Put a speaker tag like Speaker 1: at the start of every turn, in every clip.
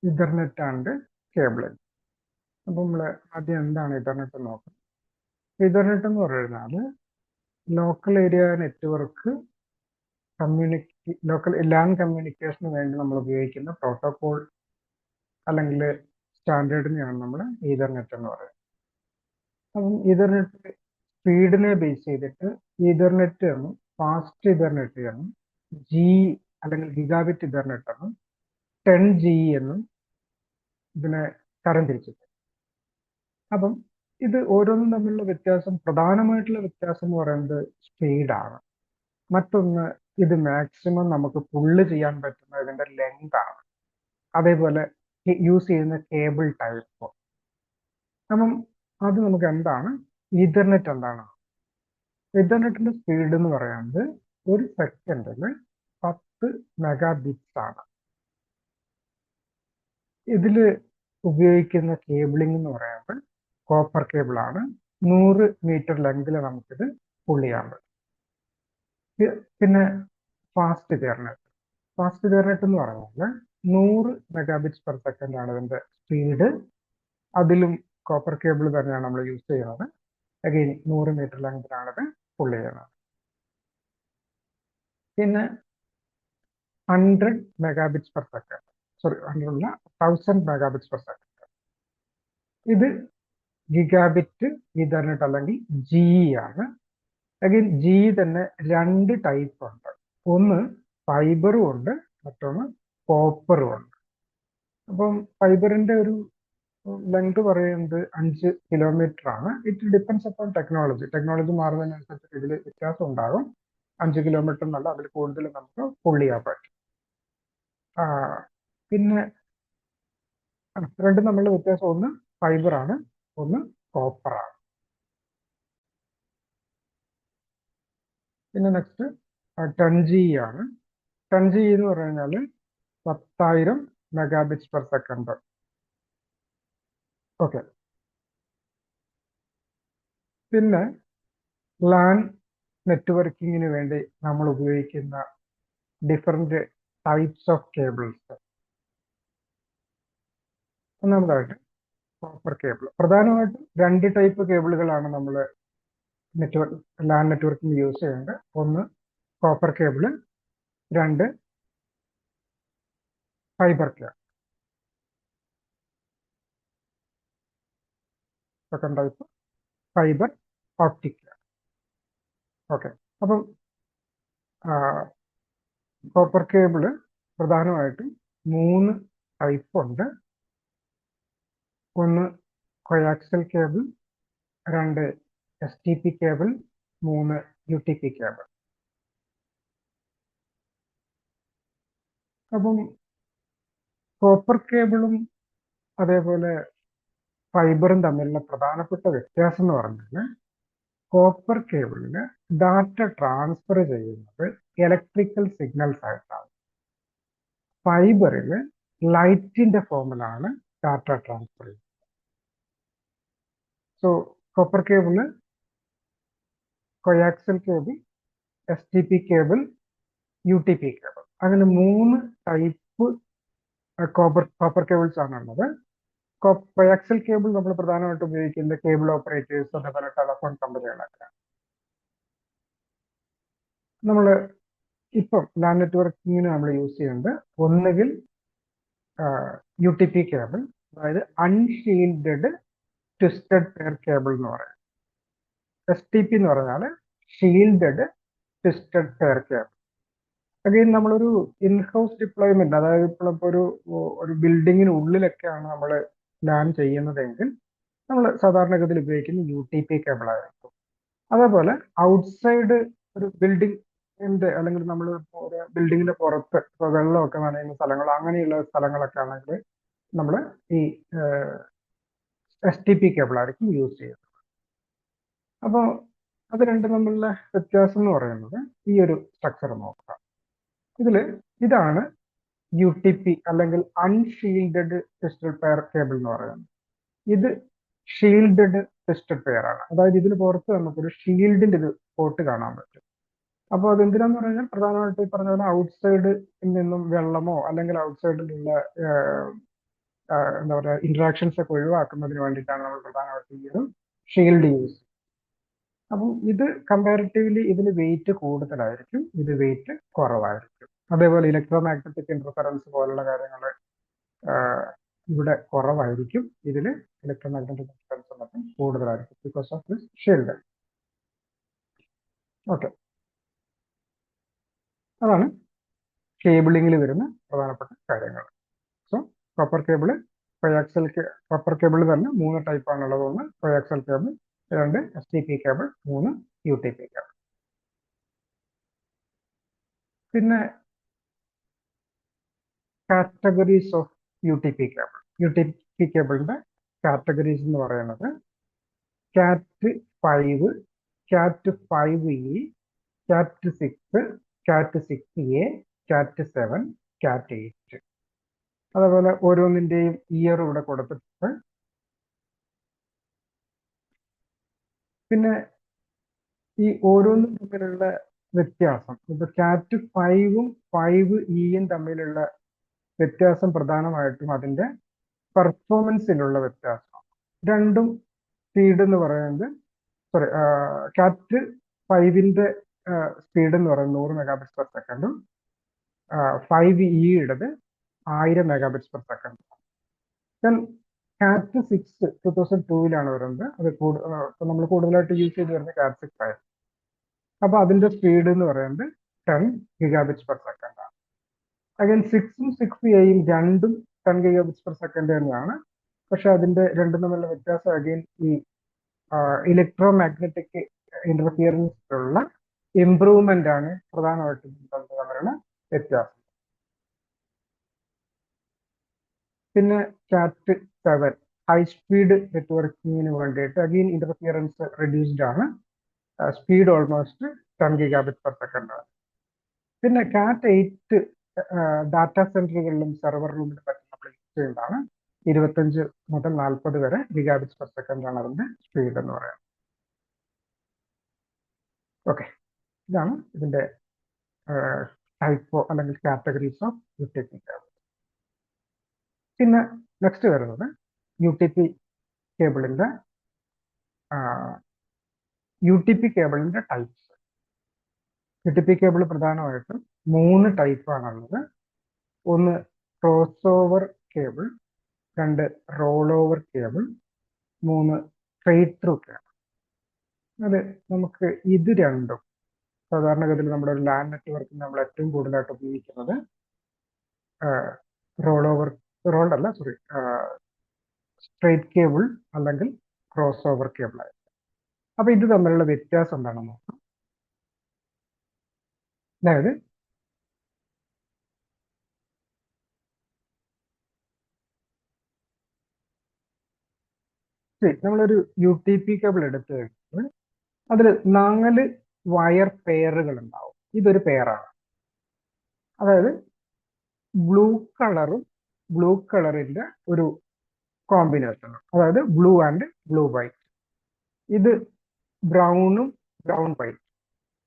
Speaker 1: Ethernet and cabling. അപ്പം നമ്മൾ ആദ്യം എന്താണ് ഇഥർനെറ്റ് നോക്കാം. ഇഥർനെറ്റ് എന്ന് പറഞ്ഞാൽ local area network local LAN കമ്മ്യൂണിക്കേഷന് വേണ്ടി നമ്മൾ ഉപയോഗിക്കുന്ന പ്രോട്ടോകോൾ അല്ലെങ്കിൽ സ്റ്റാൻഡേർഡിനെയാണ് നമ്മൾ ഈഥർനെറ്റ് എന്ന് പറയുന്നത്. അപ്പം ഈഥർനെറ്റ് സ്പീഡിനെ ബേസ് ചെയ്തിട്ട് ഈഥർനെറ്റ് എന്നും ഫാസ്റ്റ് ഇഥർനെറ്റ് എന്നും ജി അല്ലെങ്കിൽ ഗിഗാബിറ്റ് ഇഥർനെറ്റ് എന്നും 10G എന്നും ഇതിനെ തരംതിരിച്ചിട്ടുണ്ട്. അപ്പം ഇത് ഓരോന്നും തമ്മിലുള്ള വ്യത്യാസം, പ്രധാനമായിട്ടുള്ള വ്യത്യാസം എന്ന് പറയുന്നത് സ്പീഡാണ്. മറ്റൊന്ന്, ഇത് മാക്സിമം നമുക്ക് പുള്ള് ചെയ്യാൻ പറ്റുന്ന ഇതിന്റെ ലെങ്ത് ആണ്. അതേപോലെ യൂസ് ചെയ്യുന്ന കേബിൾ ടൈപ്പ്. അപ്പം അത് നമുക്ക് എന്താണ് ഈഥർനെറ്റ് എന്താണ്? ഇഥർനെറ്റിന്റെ സ്പീഡ് എന്ന് പറയുന്നത് ഒരു സെക്കൻഡിൽ 10 മെഗാബിറ്റ്സ് ആണ്. ഇതിൽ ഉപയോഗിക്കുന്ന കേബിളിംഗ് എന്ന് പറയുന്നത് കോപ്പർ കേബിൾ ആണ്. 100 മീറ്റർ ലെങ്തിൽ നമുക്കിത് പുള്ള് ചെയ്യാൻ പറ്റും. പിന്നെ ഫാസ്റ്റ് ഇഥർനെറ്റ് എന്ന് പറഞ്ഞാൽ 100 മെഗാബിറ്റ്സ് പെർ സെക്കൻഡ് ആണ് ഇതിന്റെ സ്പീഡ്. അതിലും കോപ്പർ കേബിൾ തന്നെയാണ് നമ്മൾ യൂസ് ചെയ്യുന്നത്. അഗെയിൻ 100 മീറ്റർ ലെങ്തിലാണ് ഇത് പുള്ള് ചെയ്യുന്നത്. പിന്നെ 100 മെഗാബിറ്റ്സ് പെർ സെക്കൻഡ്, സോറി 100 അല്ല, 1000 മെഗാബിറ്റ്സ് പെർ സെക്കൻഡ്. ഇത് ഗിഗാബിറ്റ് ഇഥർനെറ്റ് അല്ലെങ്കിൽ ജി ആണ്. അഗെയിൻ ജി തന്നെ 2 ടൈപ്പ് ഉണ്ട്. ഒന്ന് ഫൈബറും ഉണ്ട്, മറ്റൊന്ന് കോപ്പറും ഉണ്ട്. അപ്പം ഫൈബറിന്റെ ഒരു ലെങ്ത് പറയുന്നത് 5 കിലോമീറ്റർ ആണ്. ഇറ്റ് ഡിപ്പെൻസ് അപ്പോൺ ടെക്നോളജി മാറുന്നതിനനുസരിച്ച് ഇതിൽ വ്യത്യാസം ഉണ്ടാകും. 5 കിലോമീറ്റർ എന്നല്ല, അതിൽ കൂടുതൽ നമുക്ക് പുള്ള് ചെയ്യാൻ പറ്റും. പിന്നെ രണ്ടും തമ്മിലുള്ള വ്യത്യാസം, ഒന്ന് ഫൈബർ ആണ്, ഒന്ന് കോപ്പർ ആണ്. പിന്നെ നെക്സ്റ്റ് 10G ആണ്. 10G എന്ന് പറഞ്ഞാൽ 10,000 മെഗാബിറ്റ്സ് പെർ സെക്കൻഡ്. ഓക്കെ. പിന്നെ ലാൻ നെറ്റ്വർക്കിങ്ങിന് വേണ്ടി നമ്മൾ ഉപയോഗിക്കുന്ന ഡിഫറെന്റ് ടൈപ്സ് ഓഫ് കേബിൾസ്. ഒന്നാമതായിട്ട് കോപ്പർ കേബിൾ. പ്രധാനമായിട്ടും 2 ടൈപ്പ് കേബിളുകളാണ് നമ്മൾ ലാൻ നെറ്റ്വർക്കിംഗ് യൂസ് ചെയ്യുന്നത്. ഒന്ന് copper cable, 2 fibre cable. Second type fibre optic. Okay. അപ്പം കോപ്പർ കേബിള് പ്രധാനമായിട്ടും 3 ടൈപ്പ് ഉണ്ട്. ഒന്ന് coaxial cable, 2 STP cable, 3 UTP cable. അപ്പം കോപ്പർ കേബിളും അതേപോലെ ഫൈബറും തമ്മിലുള്ള പ്രധാനപ്പെട്ട വ്യത്യാസം എന്ന് പറഞ്ഞാൽ, കോപ്പർ കേബിളിന് ഡാറ്റ ട്രാൻസ്ഫർ ചെയ്യുന്നത് ഇലക്ട്രിക്കൽ സിഗ്നൽസ് ആയിട്ടാണ്. ഫൈബറിൽ ലൈറ്റിന്റെ ഫോമിലാണ് ഡാറ്റ ട്രാൻസ്ഫർ ചെയ്യുന്നത്. So copper cable, coaxial cable, STP cable, UTP cable, അങ്ങനെ 3 ടൈപ്പ് കോപ്പർ കേബിൾസ് ആണുള്ളത്. കൊയാക്സൽ കേബിൾ നമ്മൾ പ്രധാനമായിട്ട് ഉപയോഗിക്കുന്നത് കേബിൾ ഓപ്പറേറ്റേഴ്സ്, അതേപോലെ ടെലഫോൺ കമ്പനികളൊക്കെ. നമ്മൾ ഇപ്പം ലാൻ നെറ്റ്വർക്കിങ്ങിന് നമ്മൾ യൂസ് ചെയ്യുന്നത് ഒന്നുകിൽ UTP കേബിൾ, അതായത് അൺഷീൽഡഡ് ട്വിസ്റ്റഡ് പെയർ കേബിൾ എന്ന് പറയും. STP എന്ന് പറഞ്ഞാൽ shielded twisted pair cable. Again നമ്മളൊരു ഇൻഹൗസ് ഡിപ്ലോയ്മെന്റ്, അതായത് ഇപ്പോൾ ഒരു ബിൽഡിങ്ങിനുള്ളിലൊക്കെയാണ് നമ്മൾ ലാൻ ചെയ്യുന്നതെങ്കിൽ നമ്മൾ സാധാരണഗതിയിൽ ഉപയോഗിക്കുന്ന UTP കേബിൾ ആയിരിക്കും. അതേപോലെ ഔട്ട്സൈഡ് ഒരു ബിൽഡിങ്ങിന്റെ അല്ലെങ്കിൽ നമ്മൾ ഒരു ബിൽഡിങ്ങിന്റെ പുറത്ത് ഇപ്പോൾ വെള്ളമൊക്കെ നനയുന്ന സ്ഥലങ്ങൾ, അങ്ങനെയുള്ള സ്ഥലങ്ങളൊക്കെ ആണെങ്കിൽ നമ്മൾ ഈ STP കേബിൾ ആയിരിക്കും യൂസ് ചെയ്യുന്നത്. അപ്പോൾ അത് രണ്ടും തമ്മിലുള്ള വ്യത്യാസം എന്ന് പറയുന്നത് ഈ ഒരു സ്ട്രക്ചർ നോക്കാം. ഇതാണ് UTP അല്ലെങ്കിൽ അൺഷീൽഡഡ് ട്വിസ്റ്റഡ് പെയർ കേബിൾ എന്ന് പറയുന്നത്. ഇത് ഷീൽഡഡ് ട്വിസ്റ്റഡ് പെയർ ആണ്. അതായത് ഇതിന് പുറത്ത് നമുക്കൊരു ഷീൽഡിന്റെ ഒരു പോർട്ട് കാണാൻ പറ്റും. അപ്പോൾ അത് എന്തിനാന്ന് പറഞ്ഞാൽ പ്രധാനമായിട്ട് പറഞ്ഞ പോലെ ഔട്ട്സൈഡിൽ നിന്നും വെള്ളമോ അല്ലെങ്കിൽ ഔട്ട്സൈഡിലുള്ള എന്താ പറയുക ഇന്ററാക്ഷൻസ് ഒക്കെ ഒഴിവാക്കുന്നതിന് വേണ്ടിയിട്ടാണ് നമ്മൾ പ്രധാനമായിട്ടും ഈ ഒരു ഷീൽഡ് യൂസ്. അപ്പം ഇത് കമ്പാരിറ്റീവ്ലി ഇതിന് വെയിറ്റ് കൂടുതലായിരിക്കും, ഇത് വെയിറ്റ് കുറവായിരിക്കും. അതേപോലെ ഇലക്ട്രോ മാഗ്നറ്റിക് ഇന്റർഫറൻസ് പോലുള്ള കാര്യങ്ങൾ ഇവിടെ കുറവായിരിക്കും, ഇതിൽ ഇലക്ട്രോ മാഗ്നറ്റിക് ഇന്റർഫറൻസ് മൊത്തം കൂടുതലായിരിക്കും because of this shield. Okay, അതാണ് കേബിളിങ്ങിൽ വരുന്ന പ്രധാനപ്പെട്ട കാര്യങ്ങൾ. So copper cable, copper cable തന്നെ 3 ടൈപ്പാണുള്ളത്. 1 coaxial cable, 2 STP cable, 3 UTP cable. പിന്നെ categories of UTP cable. UTP കേബിളിന്റെ കാറ്റഗറീസ് എന്ന് പറയുന്നത് കാറ്റ് 5, കാറ്റ് 5E, കാറ്റ് 6, കാറ്റ് 6A, കാറ്റ് 7, കാറ്റ് 8. അതേപോലെ ഓരോന്നിന്റെയും ഇയർ ഇവിടെ കൊടുത്തിട്ടുണ്ട്. പിന്നെ ഈ ഓരോന്നും തമ്മിലുള്ള വ്യത്യാസം, ഇപ്പൊ കാറ്റ് 5ഉം 5Eയും തമ്മിലുള്ള വ്യത്യാസം പ്രധാനമായിട്ടും അതിന്റെ പെർഫോമൻസിലുള്ള വ്യത്യാസമാണ്. രണ്ടും സ്പീഡ് എന്ന് പറയുന്നത്, സോറി, കാറ്റ് 5ന്റെ സ്പീഡ് എന്ന് പറയുന്നത് 100 മെഗാബിറ്റ്സ് പെർ സെക്കൻഡും 5Eയുടേത് 1000 മെഗാബിറ്റ്സ് പെർ സെക്കൻഡ്. ദെൻ കാറ്റ് 6 2002ലാണ് വരുന്നത്. അത് നമ്മൾ കൂടുതലായിട്ട് യൂസ് ചെയ്ത് വരുന്നത് കാറ്റ് 6 ആയിരുന്നു. അപ്പൊ അതിന്റെ സ്പീഡ് എന്ന് പറയുന്നത് 10 ഗിഗാബിറ്റ്സ് പെർ സെക്കൻഡ് ആണ്. അഗൈൻ 6ഉം 6Aയും രണ്ടും 10 ഗിഗാബിറ്റ്സ് പെർ സെക്കൻഡ് തന്നെയാണ്. പക്ഷെ അതിന്റെ രണ്ടും തമ്മിലുള്ള വ്യത്യാസം അഗൈൻ ഈ ഇലക്ട്രോ മാഗ്നറ്റിക് ഇന്റർഫിയറൻസിലുള്ള ഇംപ്രൂവ്മെന്റ് ആണ് പ്രധാനമായിട്ടും തമ്മിലുള്ള വ്യത്യാസം. പിന്നെ കാറ്റ് 7 ഹൈ സ്പീഡ് നെറ്റ്വർക്കിങ്ങിന് വേണ്ടിയിട്ട് അഗൈൻ ഇന്റർഫിയറൻസ് റെഡ്യൂസ്ഡ് ആണ്, speed almost 10 gigabit per second ആണ്. പിന്നെ കാറ്റ് 8 ഡാറ്റാ സെന്ററുകളിലും സെർവർ റൂമിലും പറ്റി നമ്മൾ യൂസ് ചെയ്യുന്നതാണ്. 25 മുതൽ 40 വരെ ഗിഗാബിറ്റ്സ് പെർ സെക്കൻഡ് ആണ് അതിന്റെ സ്പീഡ് എന്ന് പറയുന്നത്. ഓക്കെ, ഇതാണ് ഇതിന്റെ ടൈപ്പ് അല്ലെങ്കിൽ കാറ്റഗറീസ് ഓഫ് UTP കേബിൾ. പിന്നെ നെക്സ്റ്റ് വരുന്നത് UTP കേബിളിന്റെ ടൈപ്സ്. UTP കേബിൾ പ്രധാനമായിട്ടും 3 ടൈപ്പാണുള്ളത്. 1 cross over cable, 2 roll over cable, 3 straight through cable. അത് നമുക്ക് ഇത് രണ്ടും സാധാരണഗതിയിൽ നമ്മുടെ ഒരു ലാൻഡ് നെറ്റ്വർക്കിൽ നമ്മൾ ഏറ്റവും കൂടുതലായിട്ട് ഉപയോഗിക്കുന്നത് സ്ട്രെയിറ്റ് കേബിൾ അല്ലെങ്കിൽ ക്രോസ് ഓവർ കേബിൾ ആയിരിക്കും. അപ്പൊ ഇത് തമ്മിലുള്ള വ്യത്യാസം എന്താണെന്ന് നോക്കാം. അതായത് നമ്മളൊരു UTP കേബിൾ എടുത്തു കഴിഞ്ഞാൽ അതിൽ 4 വയർ പെയറുകൾ ഉണ്ടാവും. ഇതൊരു പെയറാണ്. അതായത് ബ്ലൂ കളറിന്റെ ഒരു കോമ്പിനേഷൻ, അതായത് ബ്ലൂ ആൻഡ് ബ്ലൂ വൈറ്റ്. ഇത് ബ്രൗണും ബ്രൗൺ വൈറ്റ്,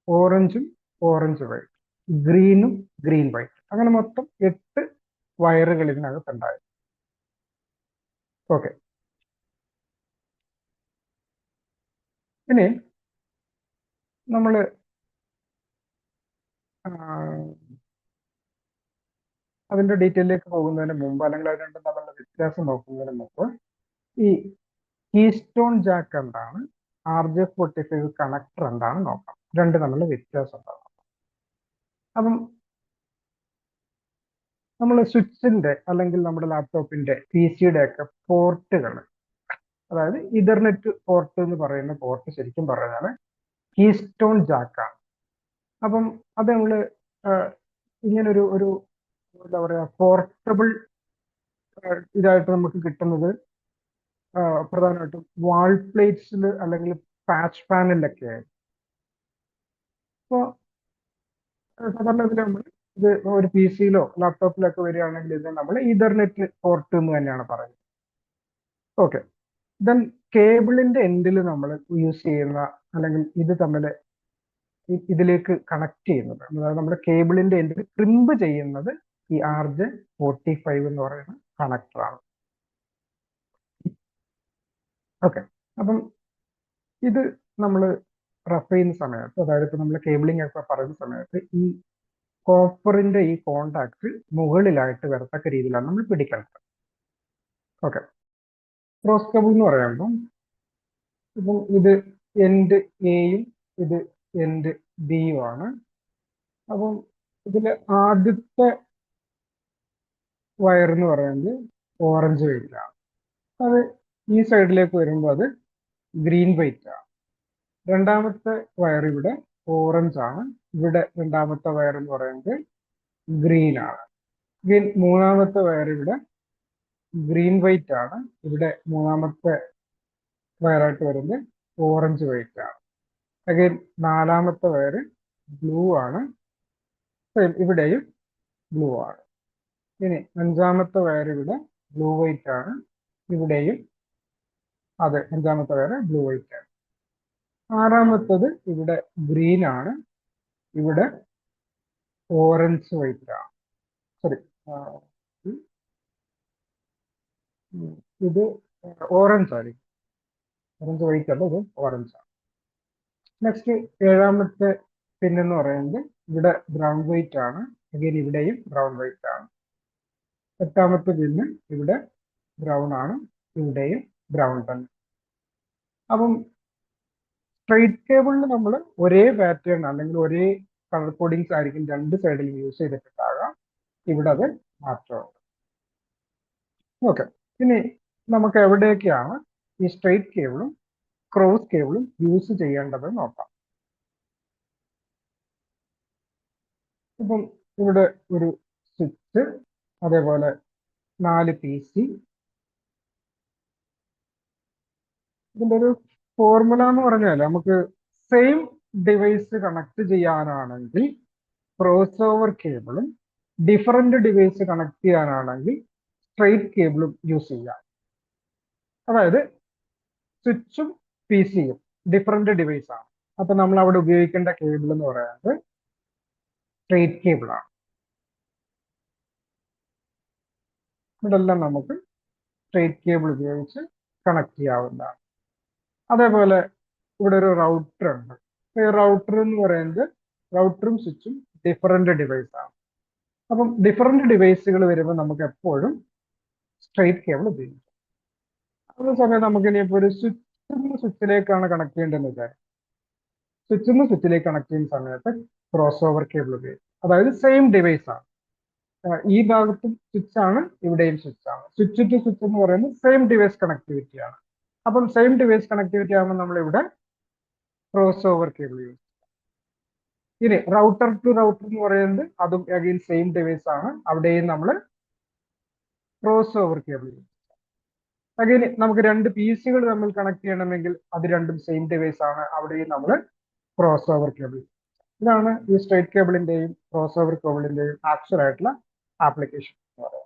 Speaker 1: ഓറഞ്ചും ഓറഞ്ച് വൈറ്റ്, ഗ്രീനും ഗ്രീൻ വൈറ്റ്. അങ്ങനെ മൊത്തം 8 വയറുകൾ ഇതിനകത്ത് ഉണ്ടായി. ഓക്കെ, ഇനി നമ്മള് അതിന്റെ ഡീറ്റെയിലേക്ക് പോകുന്നതിന് മുമ്പ് അല്ലെങ്കിൽ അത് രണ്ടും തമ്മിലുള്ള വ്യത്യാസം നോക്കുന്നതിന് മുമ്പ് ഈ കീസ്റ്റോൺ ജാക്ക് എന്താണ്, RJ45 കണക്ടർ എന്താണ് നോക്കാം. രണ്ട് തമ്മിലുള്ള വ്യത്യാസം എന്താണ്. അപ്പം നമ്മൾ സ്വിച്ചിന്റെ അല്ലെങ്കിൽ നമ്മുടെ ലാപ്ടോപ്പിന്റെ PC-യുടെ ഒക്കെ പോർട്ടുകൾ, അതായത് ഇഥർനെറ്റ് പോർട്ട് എന്ന് പറയുന്ന പോർട്ട് ശരിക്കും പറഞ്ഞാൽ കീസ്റ്റോൺ ജാക്കാണ്. അപ്പം അത് നമ്മള് ഇങ്ങനൊരു എന്താ പറയാ പോർട്ടബിൾ ഇതായിട്ട് നമുക്ക് കിട്ടുന്നത് പ്രധാനമായിട്ടും വാൾ പ്ലേറ്റ്സിൽ അല്ലെങ്കിൽ പാച്ച് പാനലിലൊക്കെ ആയിരുന്നു. അപ്പോൾ സാധാരണ ഇതിൽ നമ്മൾ ഇത് ഒരു PC-യിലോ ലാപ്ടോപ്പിലോ ഒക്കെ വരികയാണെങ്കിൽ ഇത് നമ്മൾ ഇഥർനെറ്റ് പോർട്ട് എന്ന് തന്നെയാണ് പറയുന്നത്. ഓക്കെ, ദെൻ കേബിളിന്റെ എൻഡിൽ നമ്മൾ യൂസ് ചെയ്യുന്ന അല്ലെങ്കിൽ ഇത് തമ്മിൽ ഇതിലേക്ക് കണക്ട് ചെയ്യുന്നത്, അതായത് നമ്മുടെ കേബിളിന്റെ എൻഡിൽ ക്രിമ്പ് ചെയ്യുന്നത് ഈ RJ45 എന്ന് പറയുന്ന കണക്ടറാണ്. ഓക്കെ, അപ്പം ഇത് നമ്മൾ റഫ് ചെയ്യുന്ന സമയത്ത്, അതായത് ഇപ്പൊ നമ്മൾ കേബിളിംഗ് ഒക്കെ പറയുന്ന സമയത്ത് ഈ കോപ്പറിന്റെ ഈ കോണ്ടാക്ട് മുകളിലായിട്ട് വരത്തക്ക രീതിയിലാണ് നമ്മൾ പിടിക്കേണ്ടത്. ഓക്കെ, ക്രോസ് കേബിൾ എന്ന് പറയുമ്പോൾ ഇപ്പം ഇത് എൻഡ് എയും ഇത് എൻഡ് ബിയും ആണ്. അപ്പം ഇതിൽ ആദ്യത്തെ വയർ എന്ന് പറയുന്നത് ഓറഞ്ച് വൈറ്റ് ആണ്. അത് ഈ സൈഡിലേക്ക് വരുമ്പോൾ അത് ഗ്രീൻ വൈറ്റ് ആണ്. രണ്ടാമത്തെ വയർ ഇവിടെ ഓറഞ്ച് ആണ്. ഇവിടെ രണ്ടാമത്തെ വയർ എന്ന് പറയുന്നത് ഗ്രീൻ ആണ്. മൂന്നാമത്തെ വയർ ഇവിടെ ഗ്രീൻ വൈറ്റ് ആണ്. ഇവിടെ മൂന്നാമത്തെ വയറായിട്ട് വരുന്നത് ഓറഞ്ച് വൈറ്റ് ആണ്. അഗൈൻ നാലാമത്തെ വയർ ബ്ലൂ ആണ്. ഇവിടെയും ബ്ലൂ ആണ്. ഇനി അഞ്ചാമത്തെ വയർ ഇവിടെ ബ്ലൂ വൈറ്റ് ആണ്. ഇവിടെയും അതെ, അഞ്ചാമത്തെ വയർ ബ്ലൂ വൈറ്റ് ആണ്. ആറാമത്തത് ഇവിടെ ഗ്രീൻ ആണ്. ഇവിടെ ഓറഞ്ച് വൈറ്റ് ആണ്. സോറി, ഇത് ഓറഞ്ച് ആയിരിക്കും. ഓറഞ്ച് വൈറ്റ് അല്ല, ഇത് ഓറഞ്ച് ആണ്. നെക്സ്റ്റ് ഏഴാമത്തെ പിൻ എന്ന് പറയുന്നത് ഇവിടെ ബ്രൗൺ വൈറ്റ് ആണ്. അഗൈൻ ഇവിടെയും ബ്രൗൺ വൈറ്റ് ആണ്. എട്ടാമത്തെ പിന്ന് ഇവിടെ ബ്രൗൺ ആണ്. ഇവിടെയും ബ്രൗൺ തന്നെ. അപ്പം സ്ട്രെയിറ്റ് കേബിളിൽ നമ്മൾ ഒരേ പാറ്റേൺ അല്ലെങ്കിൽ ഒരേ കളർ കോഡിങ്സ് ആയിരിക്കും രണ്ട് സൈഡിൽ യൂസ് ചെയ്തിട്ടുണ്ടാകാം. ഇവിടെ അത് മാറ്റമുണ്ട്. ഓക്കെ, ഇനി നമുക്ക് എവിടെയൊക്കെയാണ് ഈ സ്ട്രെയിറ്റ് കേബിളും ക്രോസ് കേബിളും യൂസ് ചെയ്യേണ്ടത് നോക്കാം. ഇപ്പം ഇവിടെ ഒരു സ്വിച്ച്, അതേപോലെ 4 PC. ഇതിന്റെ ഒരു ഫോർമുല എന്ന് പറഞ്ഞാൽ നമുക്ക് സെയിം ഡിവൈസ് കണക്ട് ചെയ്യാനാണെങ്കിൽ ക്രോസ് ഓവർ കേബിളും ഡിഫറെന്റ് ഡിവൈസ് കണക്ട് ചെയ്യാനാണെങ്കിൽ സ്ട്രെയിറ്റ് കേബിളും യൂസ് ചെയ്യാം. അതായത് സ്വിച്ചും PC-യും ഡിഫറെന്റ് ഡിവൈസ് ആണ്. അപ്പൊ നമ്മൾ അവിടെ ഉപയോഗിക്കേണ്ട കേബിൾ എന്ന് പറയുന്നത് സ്ട്രെയിറ്റ് കേബിൾ ആണ്. ഇതെല്ലാം നമുക്ക് സ്ട്രെയിറ്റ് കേബിൾ ഉപയോഗിച്ച് കണക്ട് ചെയ്യാവുന്നതാണ്. അതേപോലെ ഇവിടെ ഒരു റൗട്ടർ ഉണ്ട്. ഈ റൗട്ടർ എന്ന് പറയുന്നത് റൗട്ടറും സ്വിച്ചും ഡിഫറെന്റ് ഡിവൈസ് ആണ്. അപ്പം ഡിഫറെന്റ് ഡിവൈസുകൾ വരുമ്പോൾ നമുക്ക് എപ്പോഴും സ്ട്രെയിറ്റ് കേബിൾ ഉപയോഗിക്കാം. അതേ സമയം നമുക്ക് ഇനിയിപ്പോൾ ഒരു സ്വിച്ചിലേക്കാണ് കണക്ട് ചെയ്യേണ്ടതെന്ന് വെച്ചാൽ സ്വിച്ചിൽ നിന്ന് സ്വിച്ചിലേക്ക് കണക്ട് ചെയ്യുന്ന സമയത്ത് ക്രോസ് ഓവർ കേബിൾ ഉപയോഗിക്കും. അതായത് സെയിം ഡിവൈസ് ആണ്. ഈ ഭാഗത്തും സ്വിച്ച് ആണ്, ഇവിടെയും സ്വിച്ച് ആണ്. സ്വിച്ച് ടു സ്വിച്ച് എന്ന് പറയുന്നത് സെയിം ഡിവൈസ് കണക്ടിവിറ്റി ആണ്. അപ്പം സെയിം ഡിവൈസ് കണക്ടിവിറ്റി ആകുമ്പോൾ നമ്മൾ ഇവിടെ ക്രോസ് ഓവർ കേബിൾ യൂസ് ചെയ്യും. ഇനി റൗട്ടർ ടു റൗട്ടർ എന്ന് പറയുന്നത് അതും അഗെയിൻ സെയിം ഡിവൈസ് ആണ്. അവിടെയും നമ്മൾ ക്രോസ് ഓവർ കേബിൾ യൂസ് ചെയ്യും. അഗെയിൻ നമുക്ക് രണ്ട് PC-കൾ തമ്മിൽ കണക്ട് ചെയ്യണമെങ്കിൽ അത് രണ്ടും സെയിം ഡിവൈസ് ആണ്. അവിടെയും നമ്മൾ ക്രോസ് ഓവർ കേബിൾ. ഇതാണ് ഈ സ്ട്രെയിറ്റ് കേബിളിന്റെയും ക്രോസ് ഓവർ കേബിളിന്റെയും ആക്ച്വൽ ആയിട്ടുള്ള ആപ്ലിക്കേഷൻ എന്ന് പറയുന്നത്.